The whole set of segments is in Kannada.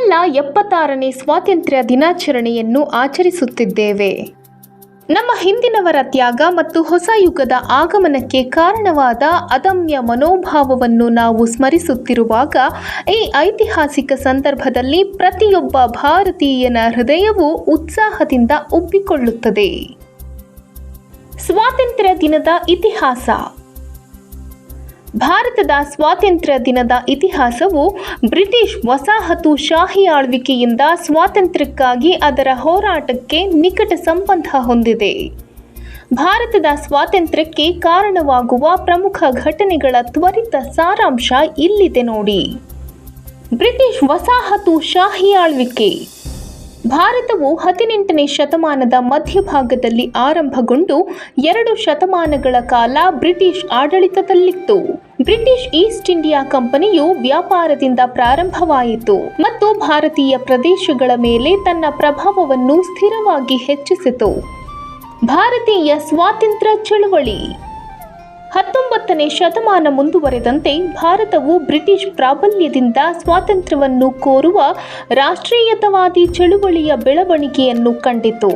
ನಾವೆಲ್ಲ 76ನೇ ಸ್ವಾತಂತ್ರ್ಯ ದಿನಾಚರಣೆಯನ್ನು ಆಚರಿಸುತ್ತಿದ್ದೇವೆ. ನಮ್ಮ ಹಿಂದಿನವರ ತ್ಯಾಗ ಮತ್ತು ಹೊಸ ಯುಗದ ಆಗಮನಕ್ಕೆ ಕಾರಣವಾದ ಅದಮ್ಯ ಮನೋಭಾವವನ್ನು ನಾವು ಸ್ಮರಿಸುತ್ತಿರುವಾಗ ಈ ಐತಿಹಾಸಿಕ ಸಂದರ್ಭದಲ್ಲಿ ಪ್ರತಿಯೊಬ್ಬ ಭಾರತೀಯನ ಹೃದಯವೂ ಉತ್ಸಾಹದಿಂದ ಉಬ್ಬಿಕೊಳ್ಳುತ್ತದೆ. ಸ್ವಾತಂತ್ರ್ಯ ದಿನದ ಇತಿಹಾಸ. ಭಾರತದ ಸ್ವಾತಂತ್ರ್ಯ ದಿನದ ಇತಿಹಾಸವು ಬ್ರಿಟಿಷ್ ವಸಾಹತುಶಾಹಿ ಆಳ್ವಿಕೆಯಿಂದ ಸ್ವಾತಂತ್ರ್ಯಕ್ಕಾಗಿ ಅದರ ಹೋರಾಟಕ್ಕೆ ನಿಕಟ ಸಂಬಂಧ ಹೊಂದಿದೆ. ಭಾರತದ ಸ್ವಾತಂತ್ರ್ಯಕ್ಕೆ ಕಾರಣವಾಗುವ ಪ್ರಮುಖ ಘಟನೆಗಳ ತ್ವರಿತ ಸಾರಾಂಶ ಇಲ್ಲಿದೆ ನೋಡಿ. ಬ್ರಿಟಿಷ್ ವಸಾಹತುಶಾಹಿ ಆಳ್ವಿಕೆ. ಭಾರತವು 18ನೇ ಶತಮಾನದ ಮಧ್ಯಭಾಗದಲ್ಲಿ ಆರಂಭಗೊಂಡು 2 ಶತಮಾನಗಳ ಕಾಲ ಬ್ರಿಟಿಷ್ ಆಡಳಿತದಲ್ಲಿತ್ತು. ಬ್ರಿಟಿಷ್ ಈಸ್ಟ್ ಇಂಡಿಯಾ ಕಂಪನಿಯು ವ್ಯಾಪಾರದಿಂದ ಪ್ರಾರಂಭವಾಯಿತು ಮತ್ತು ಭಾರತೀಯ ಪ್ರದೇಶಗಳ ಮೇಲೆ ತನ್ನ ಪ್ರಭಾವವನ್ನು ಸ್ಥಿರವಾಗಿ ಹೆಚ್ಚಿಸಿತು. ಭಾರತೀಯ ಸ್ವಾತಂತ್ರ್ಯ ಚಳುವಳಿ. 19ನೇ ಶತಮಾನ ಮುಂದುವರೆದಂತೆ ಭಾರತವು ಬ್ರಿಟಿಷ್ ಪ್ರಾಬಲ್ಯದಿಂದ ಸ್ವಾತಂತ್ರ್ಯವನ್ನು ಕೋರುವ ರಾಷ್ಟ್ರೀಯತಾವಾದಿ ಚಳುವಳಿಯ ಬೆಳವಣಿಗೆಯನ್ನು ಕಂಡಿತು.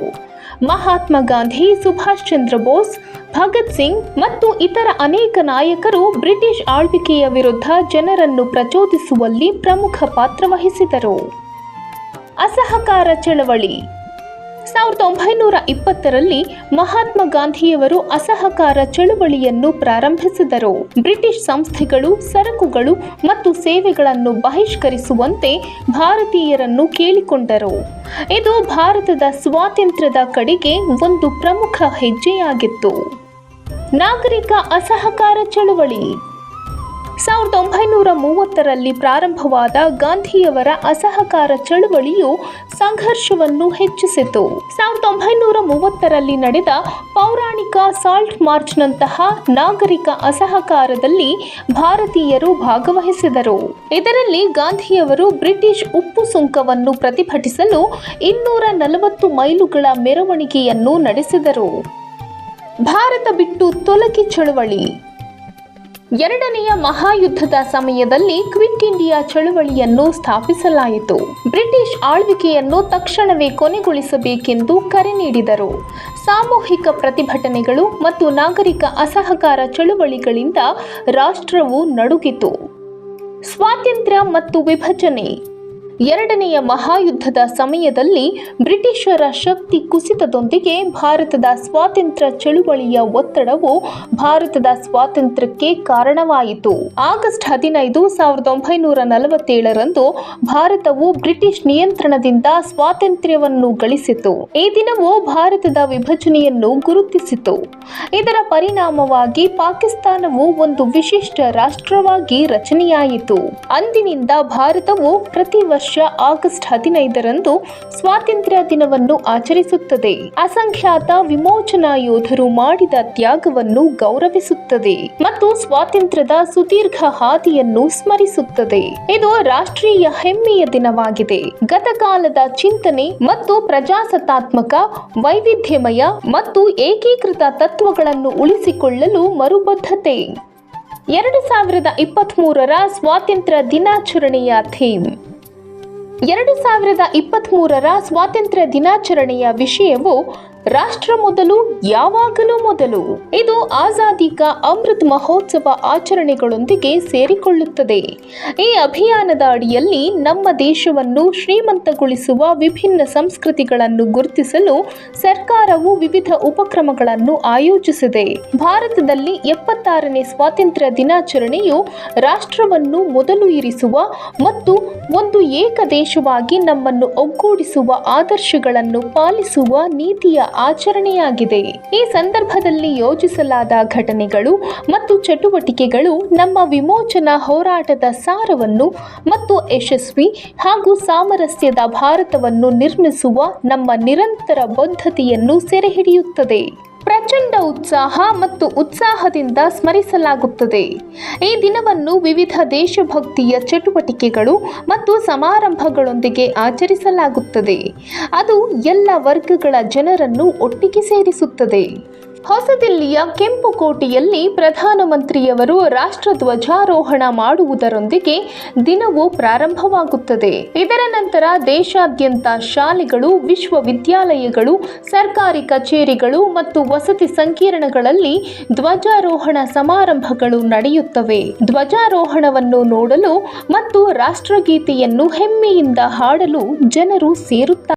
ಮಹಾತ್ಮ ಗಾಂಧಿ, ಸುಭಾಷ್ ಚಂದ್ರ ಬೋಸ್, ಭಗತ್ ಸಿಂಗ್ ಮತ್ತು ಇತರ ಅನೇಕ ನಾಯಕರು ಬ್ರಿಟಿಷ್ ಆಳ್ವಿಕೆಯ ವಿರುದ್ಧ ಜನರನ್ನು ಪ್ರಚೋದಿಸುವಲ್ಲಿ ಪ್ರಮುಖ ಪಾತ್ರ ವಹಿಸಿದರು. ಅಸಹಕಾರ ಚಳವಳಿ. 1920ರಲ್ಲಿ ಮಹಾತ್ಮ ಗಾಂಧಿಯವರು ಅಸಹಕಾರ ಚಳುವಳಿಯನ್ನು ಪ್ರಾರಂಭಿಸಿದರು. ಬ್ರಿಟಿಷ್ ಸಂಸ್ಥೆಗಳು, ಸರಕುಗಳು ಮತ್ತು ಸೇವೆಗಳನ್ನು ಬಹಿಷ್ಕರಿಸುವಂತೆ ಭಾರತೀಯರನ್ನು ಕೇಳಿಕೊಂಡರು. ಇದು ಭಾರತದ ಸ್ವಾತಂತ್ರ್ಯದ ಕಡೆಗೆ ಒಂದು ಪ್ರಮುಖ ಹೆಜ್ಜೆಯಾಗಿತ್ತು. ನಾಗರಿಕ ಅಸಹಕಾರ ಚಳುವಳಿ. 1930ರಲ್ಲಿ ಪ್ರಾರಂಭವಾದ ಗಾಂಧಿಯವರ ಅಸಹಕಾರ ಚಳುವಳಿಯು ಸಂಘರ್ಷವನ್ನು ಹೆಚ್ಚಿಸಿತು. 1930ರಲ್ಲಿ ನಡೆದ ಪೌರಾಣಿಕ ಸಾಲ್ಟ್ ಮಾರ್ಚ್ನಂತಹ ನಾಗರಿಕ ಅಸಹಕಾರದಲ್ಲಿ ಭಾರತೀಯರು ಭಾಗವಹಿಸಿದರು. ಇದರಲ್ಲಿ ಗಾಂಧಿಯವರು ಬ್ರಿಟಿಷ್ ಉಪ್ಪು ಸುಂಕವನ್ನು ಪ್ರತಿಭಟಿಸಲು 240 ಮೈಲುಗಳ ಮೆರವಣಿಗೆಯನ್ನು ನಡೆಸಿದರು. ಭಾರತ ಬಿಟ್ಟು ತೊಲಗಿ ಚಳುವಳಿ. 2ನೆಯ ಮಹಾಯುದ್ಧದ ಸಮಯದಲ್ಲಿ ಕ್ವಿಟ್ ಇಂಡಿಯಾ ಚಳುವಳಿಯನ್ನು ಸ್ಥಾಪಿಸಲಾಯಿತು. ಬ್ರಿಟಿಷ್ ಆಳ್ವಿಕೆಯನ್ನು ತಕ್ಷಣವೇ ಕೊನೆಗೊಳಿಸಬೇಕೆಂದು ಕರೆ ನೀಡಿದರು. ಸಾಮೂಹಿಕ ಪ್ರತಿಭಟನೆಗಳು ಮತ್ತು ನಾಗರಿಕ ಅಸಹಕಾರ ಚಳುವಳಿಗಳಿಂದ ರಾಷ್ಟ್ರವು ನಡುಗಿತು. ಸ್ವಾತಂತ್ರ್ಯ ಮತ್ತು ವಿಭಜನೆ. 2ನೆಯ ಮಹಾಯುದ್ಧದ ಸಮಯದಲ್ಲಿ ಬ್ರಿಟಿಷರ ಶಕ್ತಿ ಕುಸಿತದೊಂದಿಗೆ ಭಾರತದ ಸ್ವಾತಂತ್ರ್ಯ ಚಳುವಳಿಯ ಒತ್ತಡವು ಭಾರತದ ಸ್ವಾತಂತ್ರ್ಯಕ್ಕೆ ಕಾರಣವಾಯಿತು. ಆಗಸ್ಟ್ 15, 1947ರಂದು ಭಾರತವು ಬ್ರಿಟಿಷ್ ನಿಯಂತ್ರಣದಿಂದ ಸ್ವಾತಂತ್ರ್ಯವನ್ನು ಗಳಿಸಿತು. ಈ ದಿನವು ಭಾರತದ ವಿಭಜನೆಯನ್ನು ಗುರುತಿಸಿತು. ಇದರ ಪರಿಣಾಮವಾಗಿ ಪಾಕಿಸ್ತಾನವು ಒಂದು ವಿಶಿಷ್ಟ ರಾಷ್ಟ್ರವಾಗಿ ರಚನೆಯಾಯಿತು. ಅಂದಿನಿಂದ ಭಾರತವು ಪ್ರತಿ ವರ್ಷ ಆಗಸ್ಟ್ 15ರಂದು ಸ್ವಾತಂತ್ರ್ಯ ದಿನವನ್ನು ಆಚರಿಸುತ್ತದೆ. ಅಸಂಖ್ಯಾತ ವಿಮೋಚನಾ ಯೋಧರು ಮಾಡಿದ ತ್ಯಾಗವನ್ನು ಗೌರವಿಸುತ್ತದೆ ಮತ್ತು ಸ್ವಾತಂತ್ರ್ಯದ ಸುದೀರ್ಘ ಹಾದಿಯನ್ನು ಸ್ಮರಿಸುತ್ತದೆ. ಇದು ರಾಷ್ಟ್ರೀಯ ಹೆಮ್ಮೆಯ ದಿನವಾಗಿದೆ. ಗತಕಾಲದ ಚಿಂತನೆ ಮತ್ತು ಪ್ರಜಾಸತ್ತಾತ್ಮಕ, ವೈವಿಧ್ಯಮಯ ಮತ್ತು ಏಕೀಕೃತ ತತ್ವಗಳನ್ನು ಉಳಿಸಿಕೊಳ್ಳಲು ಮರುಬದ್ಧತೆ. 2023ರ ಸ್ವಾತಂತ್ರ್ಯ ದಿನಾಚರಣೆಯ ಥೀಮ್. 2023ರ ಸ್ವಾತಂತ್ರ್ಯ ದಿನಾಚರಣೆಯ ವಿಷಯವು ರಾಷ್ಟ್ರ ಮೊದಲು, ಯಾವಾಗಲೂ ಮೊದಲು. ಇದು ಆಜಾದಿ ಕಾ ಅಮೃತ್ ಮಹೋತ್ಸವ ಆಚರಣೆಗಳೊಂದಿಗೆ ಸೇರಿಕೊಳ್ಳುತ್ತದೆ. ಈ ಅಭಿಯಾನದ ಅಡಿಯಲ್ಲಿ ನಮ್ಮ ದೇಶವನ್ನು ಶ್ರೀಮಂತಗೊಳಿಸುವ ವಿಭಿನ್ನ ಸಂಸ್ಕೃತಿಗಳನ್ನು ಗುರುತಿಸಲು ಸರ್ಕಾರವು ವಿವಿಧ ಉಪಕ್ರಮಗಳನ್ನು ಆಯೋಜಿಸಿದೆ. ಭಾರತದಲ್ಲಿ 76ನೇ ಸ್ವಾತಂತ್ರ್ಯ ದಿನಾಚರಣೆಯು ರಾಷ್ಟ್ರವನ್ನು ಮೊದಲು ಇರಿಸುವ ಮತ್ತು ಒಂದು ಏಕ ದೇಶವಾಗಿ ನಮ್ಮನ್ನು ಒಗ್ಗೂಡಿಸುವ ಆದರ್ಶಗಳನ್ನು ಪಾಲಿಸುವ ನೀತಿಯ ಆಚರಣೆಯಾಗಿದೆ. ಈ ಸಂದರ್ಭದಲ್ಲಿ ಯೋಜಿಸಲಾದ ಘಟನೆಗಳು ಮತ್ತು ಚಟುವಟಿಕೆಗಳು ನಮ್ಮ ವಿಮೋಚನಾ ಹೋರಾಟದ ಸಾರವನ್ನು ಮತ್ತು ಯಶಸ್ವಿ ಹಾಗೂ ಸಾಮರಸ್ಯದ ಭಾರತವನ್ನು ನಿರ್ಮಿಸುವ ನಮ್ಮ ನಿರಂತರ ಬದ್ಧತೆಯನ್ನು ಸೆರೆಹಿಡಿಯುತ್ತದೆ. ಪ್ರಚಂಡ ಉತ್ಸಾಹ ಮತ್ತು ಉತ್ಸಾಹದಿಂದ ಸ್ಮರಿಸಲಾಗುತ್ತದೆ. ಈ ದಿನವನ್ನು ವಿವಿಧ ದೇಶಭಕ್ತಿಯ ಚಟುವಟಿಕೆಗಳು ಮತ್ತು ಸಮಾರಂಭಗಳೊಂದಿಗೆ ಆಚರಿಸಲಾಗುತ್ತದೆ. ಅದು ಎಲ್ಲ ವರ್ಗಗಳ ಜನರನ್ನು ಒಟ್ಟಿಗೆ ಸೇರಿಸುತ್ತದೆ. ಹೊಸದಿಲ್ಲಿಯ ಕೆಂಪು ಕೋಟೆಯಲ್ಲಿ ಪ್ರಧಾನಮಂತ್ರಿಯವರು ರಾಷ್ಟ್ರ ಧ್ವಜಾರೋಹಣ ಮಾಡುವುದರೊಂದಿಗೆ ದಿನವು ಪ್ರಾರಂಭವಾಗುತ್ತದೆ. ಇದರ ನಂತರ ನಂತರ ದೇಶಾದ್ಯಂತ ಶಾಲೆಗಳು, ವಿಶ್ವವಿದ್ಯಾಲಯಗಳು, ಸರ್ಕಾರಿ ಕಚೇರಿಗಳು ಮತ್ತು ವಸತಿ ಸಂಕೀರ್ಣಗಳಲ್ಲಿ ಧ್ವಜಾರೋಹಣ ಸಮಾರಂಭಗಳು ನಡೆಯುತ್ತವೆ. ಧ್ವಜಾರೋಹಣವನ್ನು ನೋಡಲು ಮತ್ತು ರಾಷ್ಟ್ರಗೀತೆಯನ್ನು ಹೆಮ್ಮೆಯಿಂದ ಹಾಡಲು ಜನರು ಸೇರುತ್ತಾರೆ.